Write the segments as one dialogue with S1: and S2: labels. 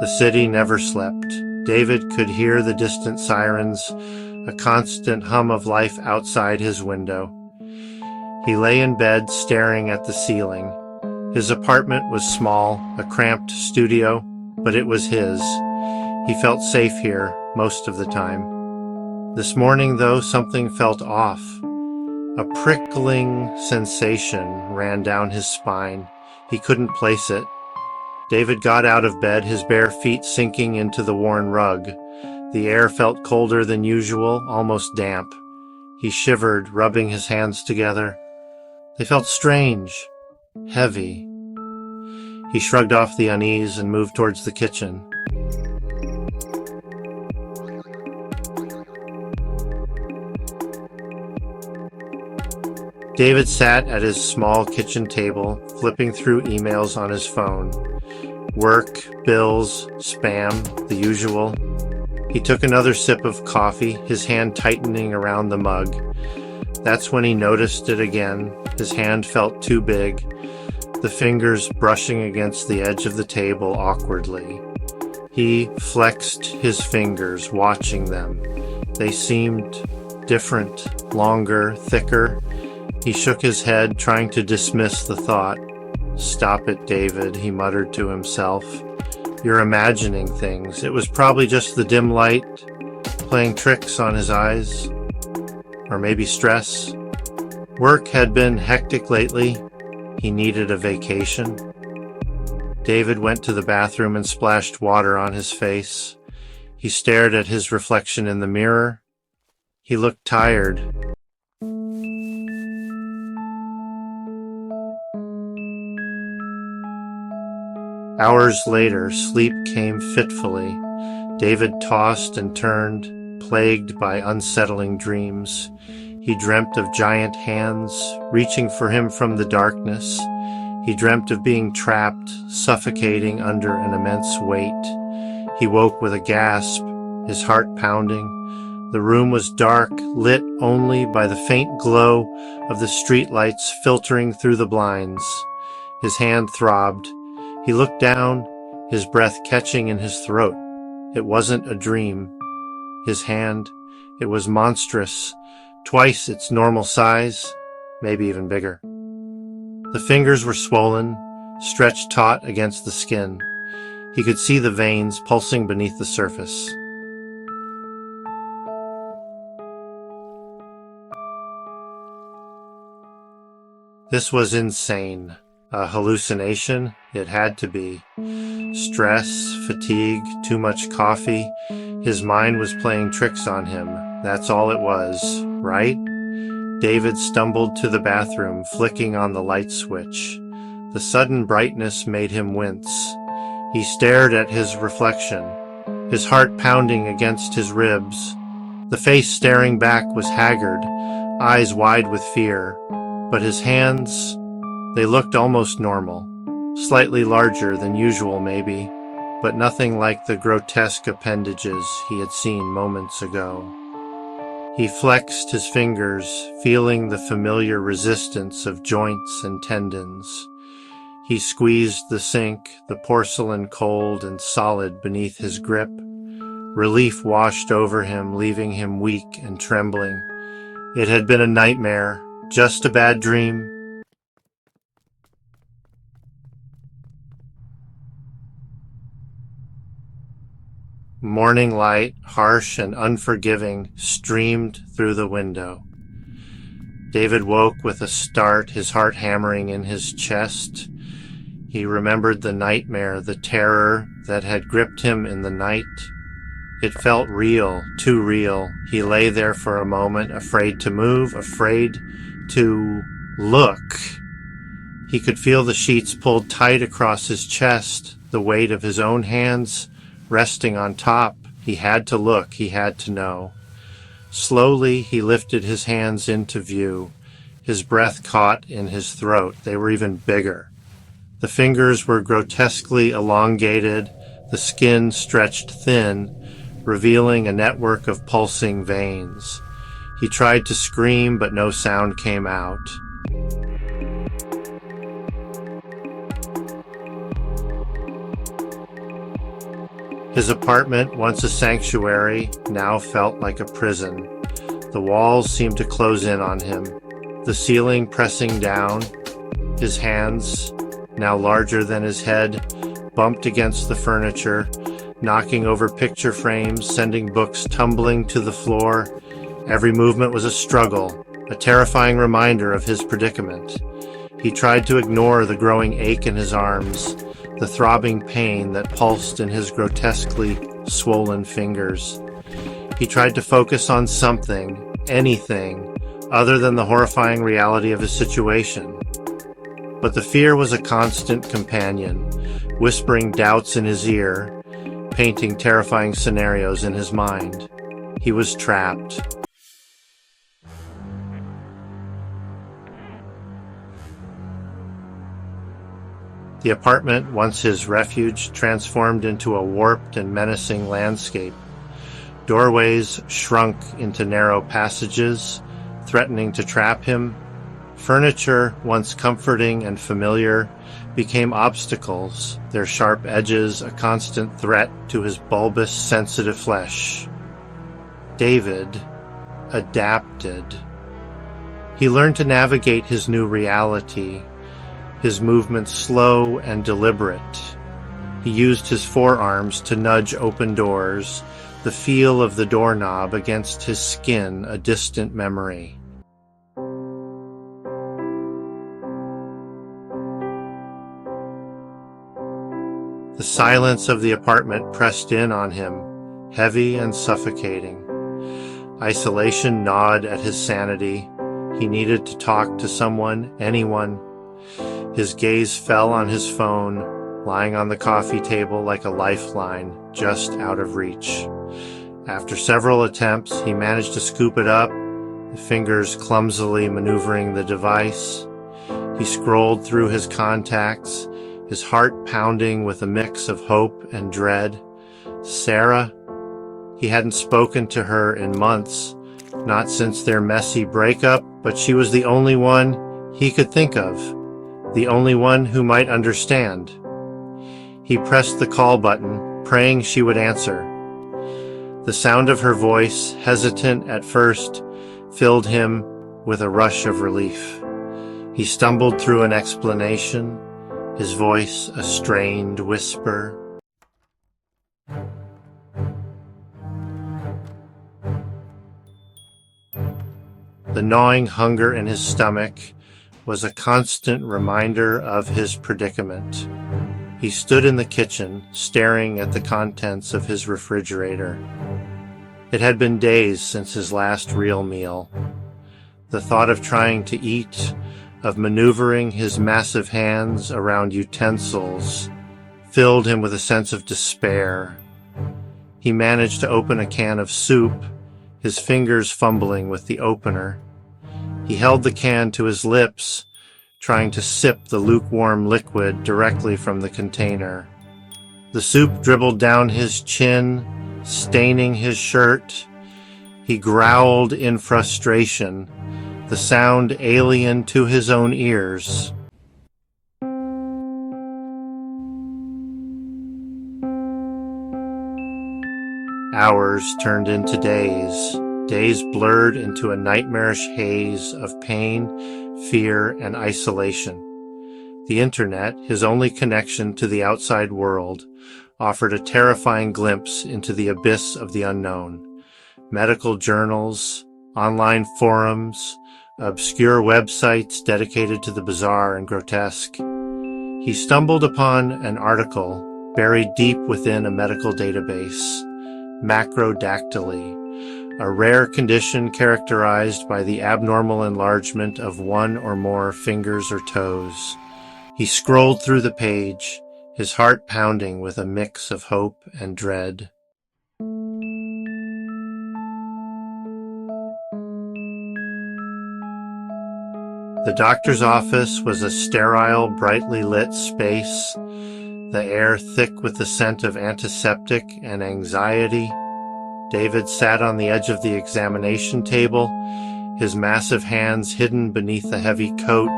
S1: The city never slept. David could hear the distant sirens, a constant hum of life outside his window. He lay in bed staring at the ceiling. His apartment was small, a cramped studio, but it was his. He felt safe here most of the time. This morning, though, something felt off. A prickling sensation ran down his spine. He couldn't place it. David got out of bed, his bare feet sinking into the worn rug. The air felt colder than usual, almost damp. He shivered, rubbing his hands together. They felt strange, heavy. He shrugged off the unease and moved towards the kitchen. David sat at his small kitchen table, flipping through emails on his phone. Work, bills, spam, the usual. He took another sip of coffee, his hand tightening around the mug. That's when he noticed it again. His hand felt too big, the fingers brushing against the edge of the table awkwardly. He flexed his fingers, watching them. They seemed different, longer, thicker. He shook his head, trying to dismiss the thought. "Stop it, David," he muttered to himself. "You're imagining things." It was probably just the dim light playing tricks on his eyes. Or maybe stress. Work had been hectic lately. He needed a vacation. David went to the bathroom and splashed water on his face. He stared at his reflection in the mirror. He looked tired. Hours later, sleep came fitfully. David tossed and turned, plagued by unsettling dreams. He dreamt of giant hands reaching for him from the darkness. He dreamt of being trapped, suffocating under an immense weight. He woke with a gasp, his heart pounding. The room was dark, lit only by the faint glow of the streetlights filtering through the blinds. His hand throbbed. He looked down, his breath catching in his throat. It wasn't a dream. His hand, it was monstrous, twice its normal size, maybe even bigger. The fingers were swollen, stretched taut against the skin. He could see the veins pulsing beneath the surface. This was insane. A hallucination? It had to be. Stress, fatigue, too much coffee. His mind was playing tricks on him. That's all it was, right? David stumbled to the bathroom, flicking on the light switch. The sudden brightness made him wince. He stared at his reflection, his heart pounding against his ribs. The face staring back was haggard, eyes wide with fear. But his hands, they looked almost normal, slightly larger than usual maybe, but nothing like the grotesque appendages he had seen moments ago. He flexed his fingers, feeling the familiar resistance of joints and tendons. He squeezed the sink, the porcelain cold and solid beneath his grip. Relief washed over him, leaving him weak and trembling. It had been a nightmare, just a bad dream. Morning light, harsh and unforgiving, streamed through the window. David woke with a start, his heart hammering in his chest. He remembered the nightmare, the terror that had gripped him in the night. It felt real, too real. He lay there for a moment, afraid to move, afraid to look. He could feel the sheets pulled tight across his chest, the weight of his own hands resting on top. He had to look, he had to know. Slowly, he lifted his hands into view. His breath caught in his throat. They were even bigger. The fingers were grotesquely elongated, the skin stretched thin, revealing a network of pulsing veins. He tried to scream, but no sound came out. His apartment, once a sanctuary, now felt like a prison. The walls seemed to close in on him, the ceiling pressing down. His hands, now larger than his head, bumped against the furniture, knocking over picture frames, sending books tumbling to the floor. Every movement was a struggle, a terrifying reminder of his predicament. He tried to ignore the growing ache in his arms, the throbbing pain that pulsed in his grotesquely swollen fingers. He tried to focus on something, anything, other than the horrifying reality of his situation. But the fear was a constant companion, whispering doubts in his ear, painting terrifying scenarios in his mind. He was trapped. The apartment, once his refuge, transformed into a warped and menacing landscape. Doorways shrunk into narrow passages, threatening to trap him. Furniture, once comforting and familiar, became obstacles, their sharp edges a constant threat to his bulbous, sensitive flesh. David adapted. He learned to navigate his new reality, his movements slow and deliberate. He used his forearms to nudge open doors, the feel of the doorknob against his skin a distant memory. The silence of the apartment pressed in on him, heavy and suffocating. Isolation gnawed at his sanity. He needed to talk to someone, anyone. His gaze fell on his phone, lying on the coffee table like a lifeline, just out of reach. After several attempts, he managed to scoop it up, the fingers clumsily maneuvering the device. He scrolled through his contacts, his heart pounding with a mix of hope and dread. Sarah? He hadn't spoken to her in months, not since their messy breakup, but she was the only one he could think of, the only one who might understand. He pressed the call button, praying she would answer. The sound of her voice, hesitant at first, filled him with a rush of relief. He stumbled through an explanation, his voice a strained whisper. The gnawing hunger in his stomach was a constant reminder of his predicament. He stood in the kitchen, staring at the contents of his refrigerator. It had been days since his last real meal. The thought of trying to eat, of maneuvering his massive hands around utensils, filled him with a sense of despair. He managed to open a can of soup, his fingers fumbling with the opener. He held the can to his lips, trying to sip the lukewarm liquid directly from the container. The soup dribbled down his chin, staining his shirt. He growled in frustration, the sound alien to his own ears. Hours turned into days. Days blurred into a nightmarish haze of pain, fear, and isolation. The internet, his only connection to the outside world, offered a terrifying glimpse into the abyss of the unknown. Medical journals, online forums, obscure websites dedicated to the bizarre and grotesque. He stumbled upon an article buried deep within a medical database, macrodactyly, a rare condition characterized by the abnormal enlargement of one or more fingers or toes. He scrolled through the page, his heart pounding with a mix of hope and dread. The doctor's office was a sterile, brightly lit space, the air thick with the scent of antiseptic and anxiety. David sat on the edge of the examination table, his massive hands hidden beneath the heavy coat.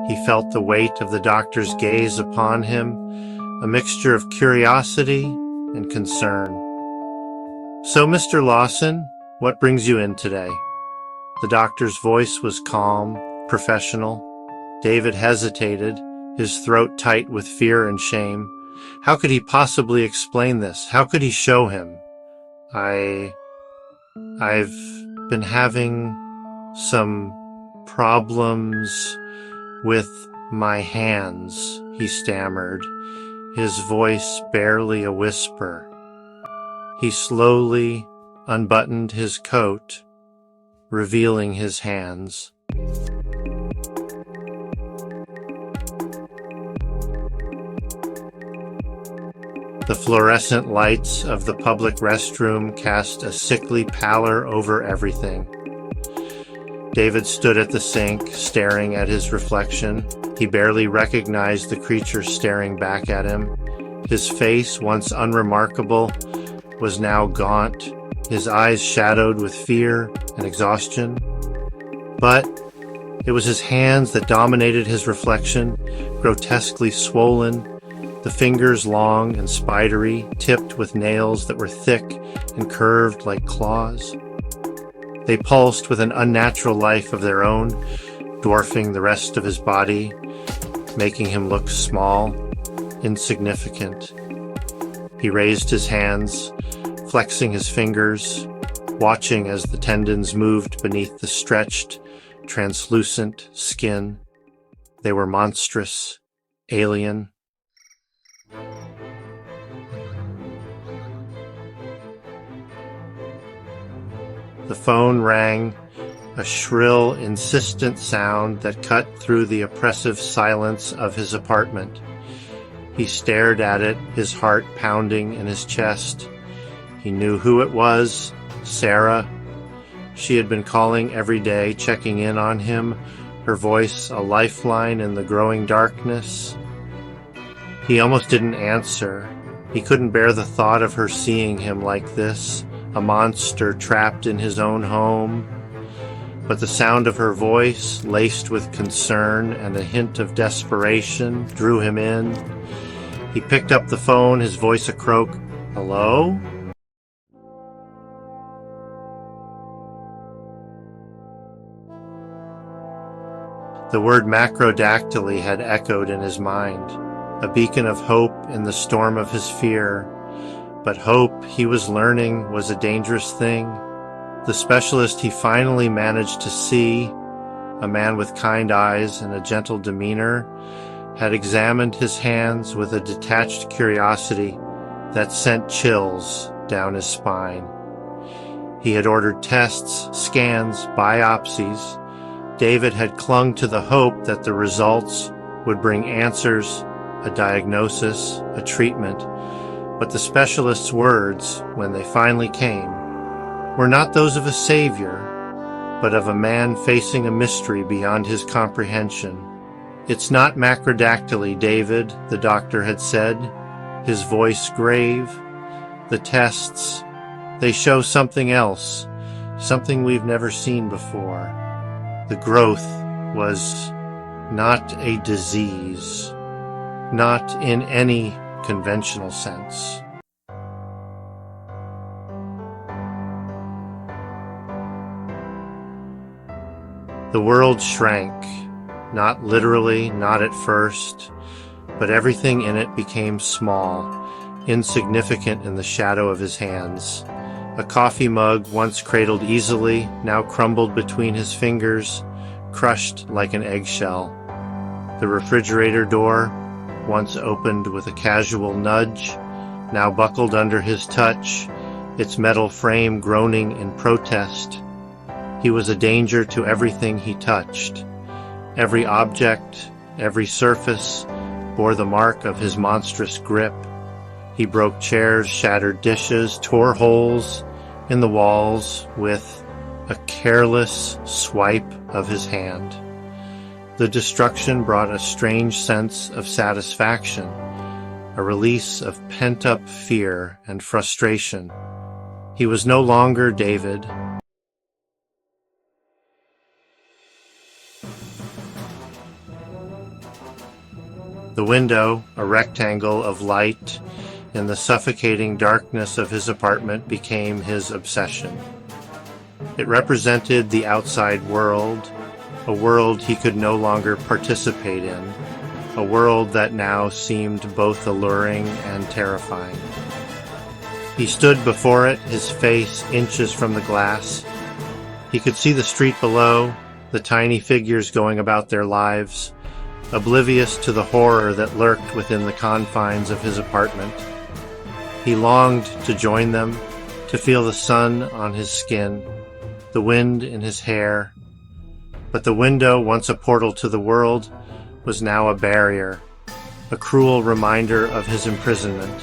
S1: He felt the weight of the doctor's gaze upon him, a mixture of curiosity and concern. "So, Mr. Lawson, what brings you in today?" The doctor's voice was calm, professional. David hesitated, his throat tight with fear and shame. How could he possibly explain this? How could he show him? I've been having some problems with my hands," he stammered, his voice barely a whisper. He slowly unbuttoned his coat, revealing his hands. The fluorescent lights of the public restroom cast a sickly pallor over everything. David stood at the sink, staring at his reflection. He barely recognized the creature staring back at him. His face, once unremarkable, was now gaunt, his eyes shadowed with fear and exhaustion. But it was his hands that dominated his reflection, grotesquely swollen, the fingers long and spidery, tipped with nails that were thick and curved like claws. They pulsed with an unnatural life of their own, dwarfing the rest of his body, making him look small, insignificant. He raised his hands, flexing his fingers, watching as the tendons moved beneath the stretched, translucent skin. They were monstrous, alien. The phone rang, a shrill, insistent sound that cut through the oppressive silence of his apartment. He stared at it, his heart pounding in his chest. He knew who it was, Sarah. She had been calling every day, checking in on him, her voice a lifeline in the growing darkness. He almost didn't answer. He couldn't bear the thought of her seeing him like this, a monster trapped in his own home. But the sound of her voice, laced with concern and a hint of desperation, drew him in. He picked up the phone, his voice a croak. "Hello?" The word macrodactyly had echoed in his mind, a beacon of hope in the storm of his fear. But hope, he was learning, was a dangerous thing. The specialist he finally managed to see, a man with kind eyes and a gentle demeanor, had examined his hands with a detached curiosity that sent chills down his spine. He had ordered tests, scans, biopsies. David had clung to the hope that the results would bring answers, a diagnosis, a treatment. But the specialist's words, when they finally came, were not those of a savior, but of a man facing a mystery beyond his comprehension. "It's not macrodactyly, David," the doctor had said, his voice grave. "The tests, they show something else, something we've never seen before. The growth was not a disease, not in any conventional sense." The world shrank, not literally, not at first, but everything in it became small, insignificant in the shadow of his hands. A coffee mug, once cradled easily, now crumbled between his fingers, crushed like an eggshell. The refrigerator door, once opened with a casual nudge, now buckled under his touch, its metal frame groaning in protest. He was a danger to everything he touched. Every object, every surface, bore the mark of his monstrous grip. He broke chairs, shattered dishes, tore holes in the walls with a careless swipe of his hand. The destruction brought a strange sense of satisfaction, a release of pent-up fear and frustration. He was no longer David. The window, a rectangle of light in the suffocating darkness of his apartment became his obsession. It represented the outside world, a world he could no longer participate in, a world that now seemed both alluring and terrifying. He stood before it, his face inches from the glass. He could see the street below, the tiny figures going about their lives, oblivious to the horror that lurked within the confines of his apartment. He longed to join them, to feel the sun on his skin, the wind in his hair. But the window, once a portal to the world, was now a barrier, a cruel reminder of his imprisonment.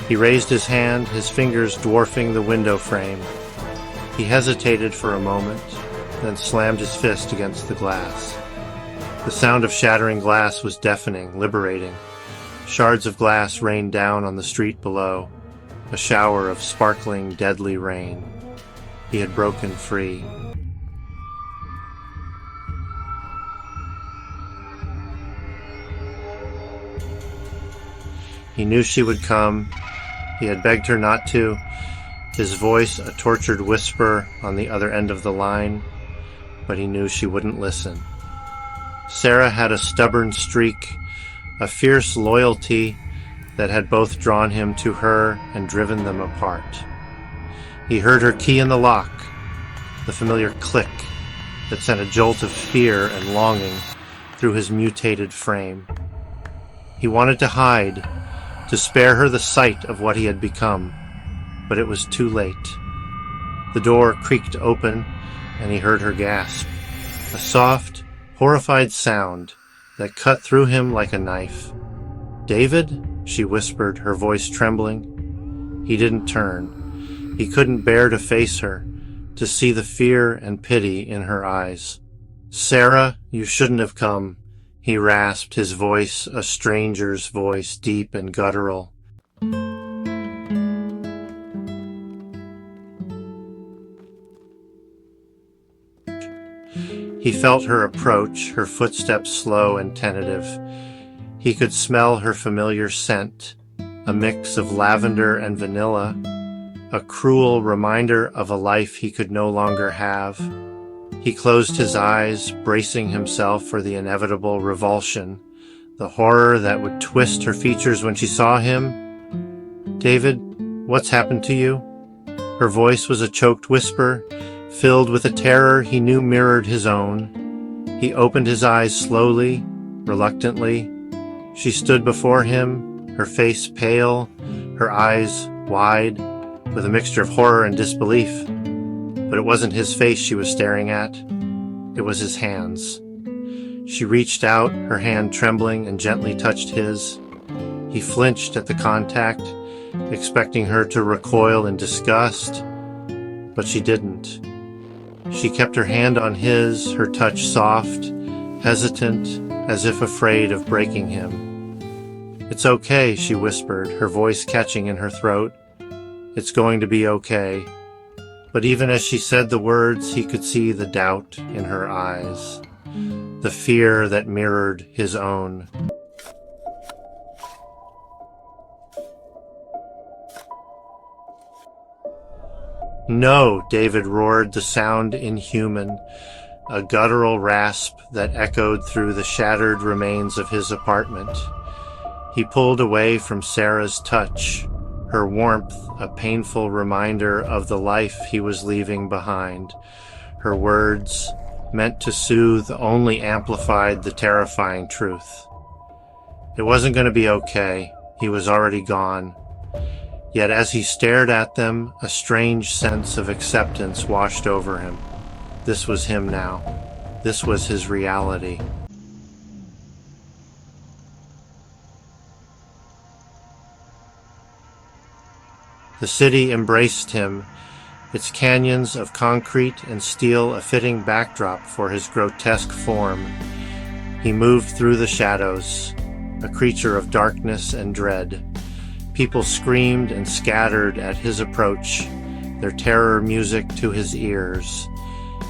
S1: He raised his hand, his fingers dwarfing the window frame. He hesitated for a moment, then slammed his fist against the glass. The sound of shattering glass was deafening, liberating. Shards of glass rained down on the street below, a shower of sparkling, deadly rain. He had broken free. He knew she would come. He had begged her not to, his voice a tortured whisper on the other end of the line, but he knew she wouldn't listen. Sarah had a stubborn streak, a fierce loyalty that had both drawn him to her and driven them apart. He heard her key in the lock, the familiar click that sent a jolt of fear and longing through his mutated frame. He wanted to hide, to spare her the sight of what he had become, but it was too late. The door creaked open, and he heard her gasp, a soft, horrified sound that cut through him like a knife. "David?" she whispered, her voice trembling. He didn't turn. He couldn't bear to face her, to see the fear and pity in her eyes. "Sarah, you shouldn't have come," he rasped, his voice a stranger's voice, deep and guttural. He felt her approach, her footsteps slow and tentative. He could smell her familiar scent, a mix of lavender and vanilla, a cruel reminder of a life he could no longer have. He closed his eyes, bracing himself for the inevitable revulsion, the horror that would twist her features when she saw him. "David, what's happened to you?" Her voice was a choked whisper, filled with a terror he knew mirrored his own. He opened his eyes slowly, reluctantly. She stood before him, her face pale, her eyes wide, with a mixture of horror and disbelief. But it wasn't his face she was staring at. It was his hands. She reached out, her hand trembling, and gently touched his. He flinched at the contact, expecting her to recoil in disgust, but she didn't. She kept her hand on his, her touch soft, hesitant, as if afraid of breaking him. "It's okay," she whispered, her voice catching in her throat. "It's going to be okay." But even as she said the words, he could see the doubt in her eyes, the fear that mirrored his own. "No," David roared, the sound inhuman, a guttural rasp that echoed through the shattered remains of his apartment. He pulled away from Sarah's touch, her warmth a painful reminder of the life he was leaving behind. Her words, meant to soothe, only amplified the terrifying truth. It wasn't going to be okay. He was already gone. Yet as he stared at them, a strange sense of acceptance washed over him. This was him now. This was his reality. The city embraced him, its canyons of concrete and steel a fitting backdrop for his grotesque form. He moved through the shadows, a creature of darkness and dread. People screamed and scattered at his approach, their terror music to his ears.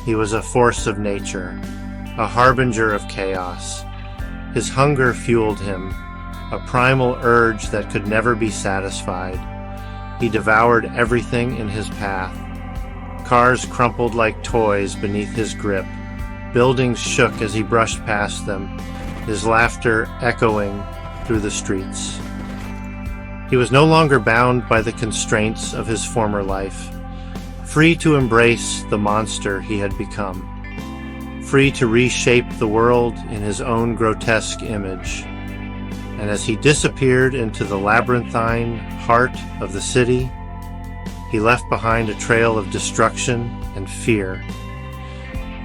S1: He was a force of nature, a harbinger of chaos. His hunger fueled him, a primal urge that could never be satisfied. He devoured everything in his path. Cars crumpled like toys beneath his grip. Buildings shook as he brushed past them, his laughter echoing through the streets. He was no longer bound by the constraints of his former life, free to embrace the monster he had become, free to reshape the world in his own grotesque image. And as he disappeared into the labyrinthine heart of the city, he left behind a trail of destruction and fear.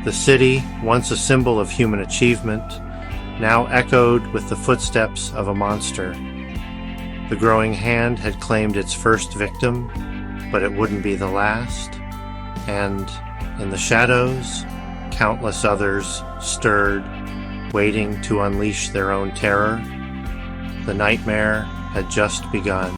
S1: The city, once a symbol of human achievement, now echoed with the footsteps of a monster. The growing hand had claimed its first victim, but it wouldn't be the last. And in the shadows, countless others stirred, waiting to unleash their own terror. The nightmare had just begun.